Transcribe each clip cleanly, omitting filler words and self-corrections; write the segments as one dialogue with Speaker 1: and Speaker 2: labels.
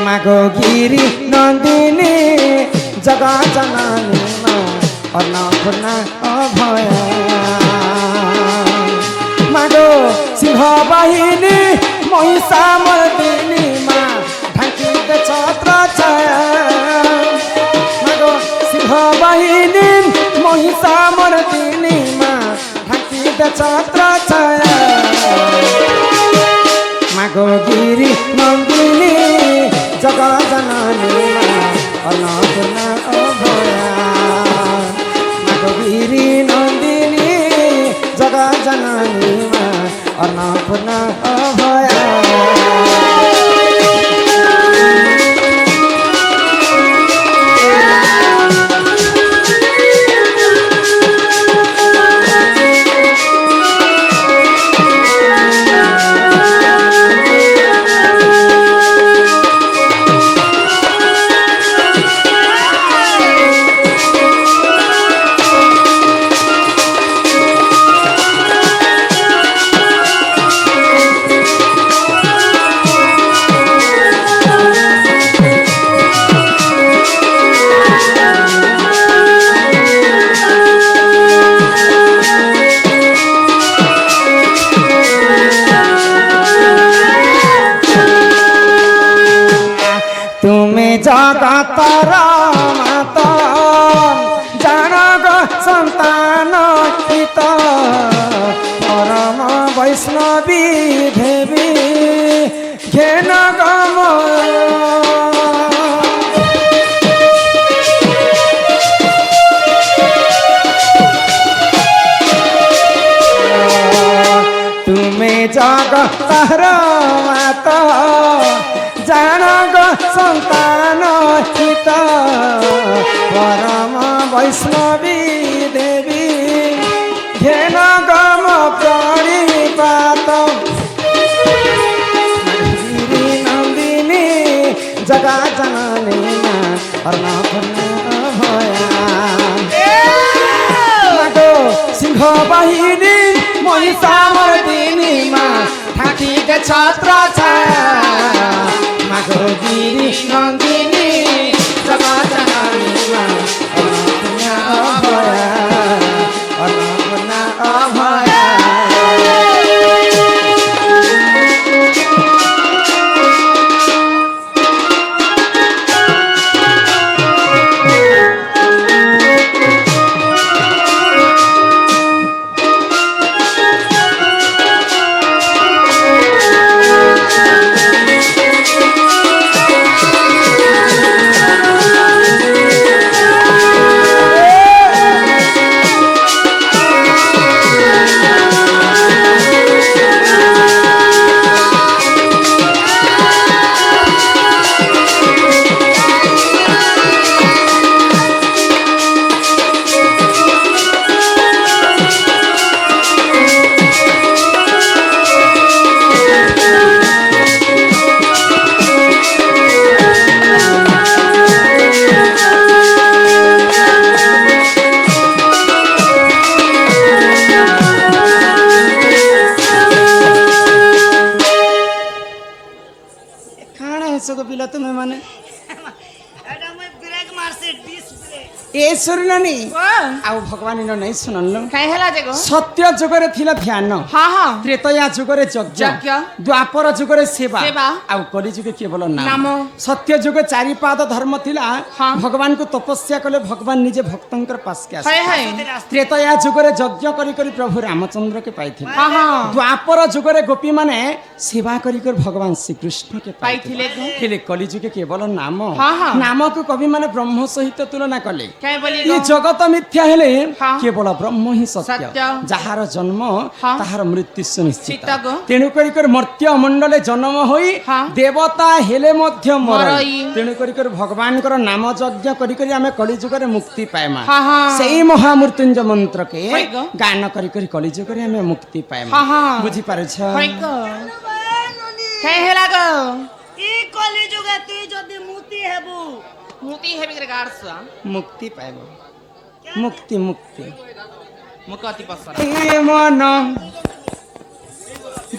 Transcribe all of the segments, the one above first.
Speaker 1: मागो गिरी नंदिनी जगत जननी माँ अन्नपूर्णा अभया मागो सिंह वाहिनी महिषामर्दिनी माँ ढाकी दे छत्र छाया मागो सिंह वाहिनी महिषामर्दिनी माँ ढाकी दे छत्र छाया मागो गिरी नंदिनी जगत जननी माँ अन्नपूर्णा अभया मागो गिरी नंदिनी जगत जननी माँ अन्नपूर्णा अभया जगतर माता जनक संतान हित परम वैष्णवी देवी घेन गम तुम्हें जगतर माता जनक संतान हित परम वैष्णवी देवी घेन गम प्रणिपात गिरी नंदिनी जगत जननी माँ अन्नपूर्णा अभया मागो सिंह वाहिनी महिषामर्दिनी माँ ढाकी दे छत्र छाया मागो गिरी नंदिनी जगत जननी माँ अन्नपूर्णा अभया अन्नपूर्णा अभया तुम्हें माने ए सुननी आउ भगवान इन नहीं सुनल
Speaker 2: काहे हला जगो
Speaker 1: सत्य जुगरे थिला ध्यान
Speaker 2: हां हां
Speaker 1: त्रेतया जुगरे यज्ञ द्वापर जुगरे सेवा आउ कली जुगे केवल नाम सत्य जुगे चारि पाद धर्म थिला भगवान को तपस्या कले भगवान निजे भक्तंकर पास के आसे त्रेतया जुगरे यज्ञ करी करी प्रभु रामचंद्र के पाइथिले
Speaker 2: हां हां
Speaker 1: द्वापर जुगरे गोपी माने सेवा करी कर भगवान श्री कृष्ण के
Speaker 2: पाइथिले
Speaker 1: केले कली जुगे केवल नाम
Speaker 2: हां
Speaker 1: नाम को कवि माने ब्रह्म सहित तुलना कले
Speaker 2: काहे बोली
Speaker 1: ये जगत मिथ्या हेले केवल ब्रह्म ही सत्य जहार जन्म ताहार मृत्यु सुनिश्चित तेणु करी कर मर्त्य मंडले जन्म होई देवता हेले मध्य मरई तेणु करी कर भगवान कर नाम यज्ञ करी करी हमें कली जुग रे मुक्ति पाएमा सेही महामृत्युंजय मंत्र के गान करी करी कली जुग रे हमें मुक्ति पाएमा बुझी पारे छ
Speaker 2: काहे हेला गो
Speaker 3: ई कली जुगे तू जदी मुक्ति हेबू
Speaker 2: मुक्ति हेबी करे गारस
Speaker 1: मुक्ति पाएबो मुक्ति मुक्ति
Speaker 2: मुक्ति पसर
Speaker 1: ए मन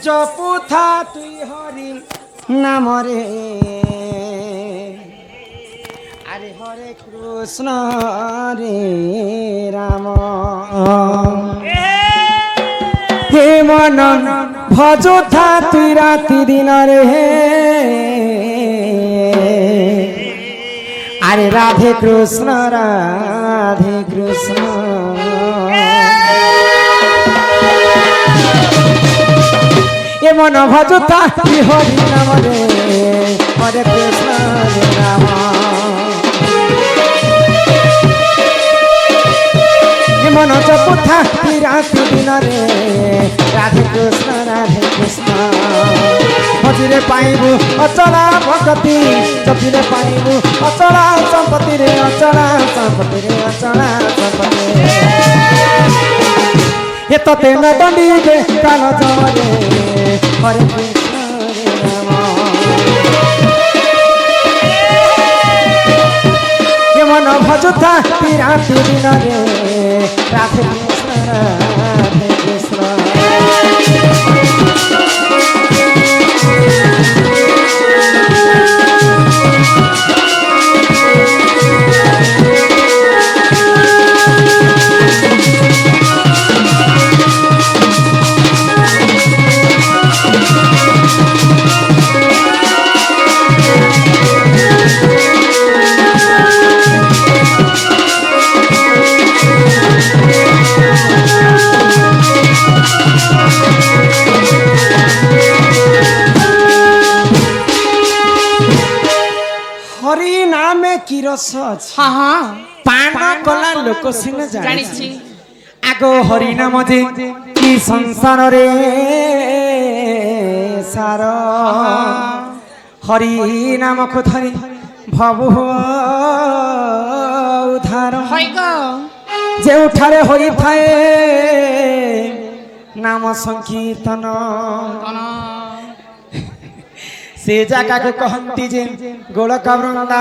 Speaker 1: जपुथा तुई हरि नाम रे হরে কৃষ্ণ রে রাম হে মন ভজুথা তুই রাতি দিনরে আরে রাধে কৃষ্ণ এ মন ভজুথা তুই হরি নাম রে হরে কৃষ্ণ রে রাম এ মন জপুথা তুই রাতি দিনরে রাধে কৃষ্ণ মজিরে পাইবু অচলা ভগতি চপিরে পাইবু অচলা সম্পত্তি রে অচলা সম্পত্তি এ তোতে ন দণ্ডিবে কাল জমরে হরে কৃষ্ণ রে রাম এ মন ভজুথা রাতি দিনরে রাধে কৃষ্ণ হরি নামে কি রস আছে
Speaker 2: হ্যাঁ হ্যাঁ
Speaker 1: পান কলা লোক সিনে
Speaker 2: জানিছি
Speaker 1: আগ হরি নাম যে কি সংসারে সার হরি নাম ধরি ভব উদ্ধার
Speaker 2: হয় গো
Speaker 1: ଯେଉଁଠାରେ ହୋଇଥାଏ ନାମ ସଂକୀର୍ତ୍ତନ
Speaker 2: কোন
Speaker 1: ସେ ଜାଗାକୁ କହନ୍ତି ଯେ ଗୋଳକ ବୃନ୍ଦାବନ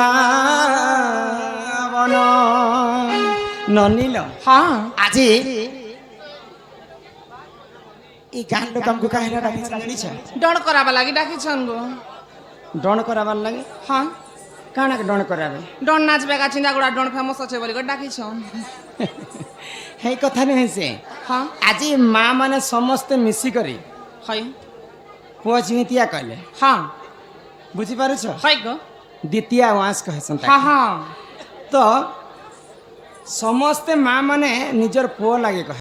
Speaker 1: ନନିଲ
Speaker 2: হ্যাঁ
Speaker 1: ଆଜି এই গান লোক ଆମକୁ କାହିଁକି ଡାକିଛ ଜାଣିଛ
Speaker 2: ডন করাবা লাগি ডাকিছন গো
Speaker 1: ଡଣ କରାବାର ଲାଗି
Speaker 2: হ্যাঁ
Speaker 1: କାଣା ଡଣ କରାବେ
Speaker 2: ডন নাচ বেগা চিন্তা গুড়া ডন ফেমস আছে বলি ডাকিছন
Speaker 1: ହେଇ କଥା ନୁହେଁ ସେ
Speaker 2: হ্যাঁ
Speaker 1: ଆଜି ମା ମାନେ ସମସ୍ତେ ମିଶିକରି
Speaker 2: হয়
Speaker 1: ପୁଅ ଝିଅତିଆ କହିଲେ
Speaker 2: হ্যাঁ
Speaker 1: ବୁଝିପାରୁଛ
Speaker 2: হয় গো
Speaker 1: ଦ୍ୱିତୀୟ ୱାଁସ କହେସନ୍
Speaker 2: হ্যাঁ হ্যাঁ
Speaker 1: ତ ସମସ୍ତେ ମା ମାନେ ନିଜର ପୁଅ ଲାଗି କହେ